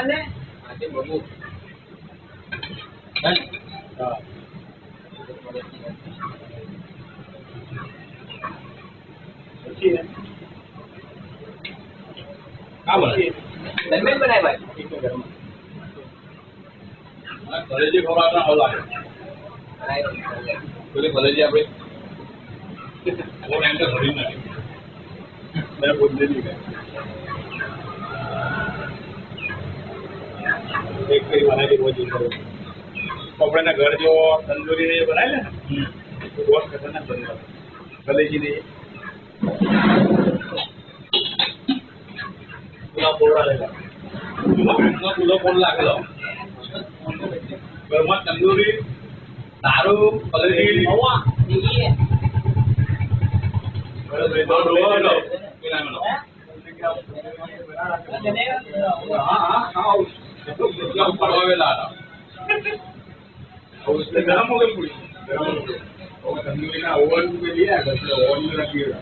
ને આજે બબુ હા પછી કા બોલે દરમિયાન બનાય ભાઈ એક ઘરમાં આ કલેજી ખવડાવતા આવ લાગે બોલે કલેજી આપણે वो एंटर थोड़ी ना मैं बोल दे दी एक कई बनाई थी बहुत करो कपड़े ना घर जो तंदूरी ने बनाए ना तो बहुत खतरनाक बन गया कलेजी ने पूरा पोड़ा लेगा पूरा पोड़ लागेलो ઘરમાં તંદૂરી દારૂ કલેજી હવા એ गरम हो गई पूरी गरम हो गई ओवन में लिया ओवन में रखिएगा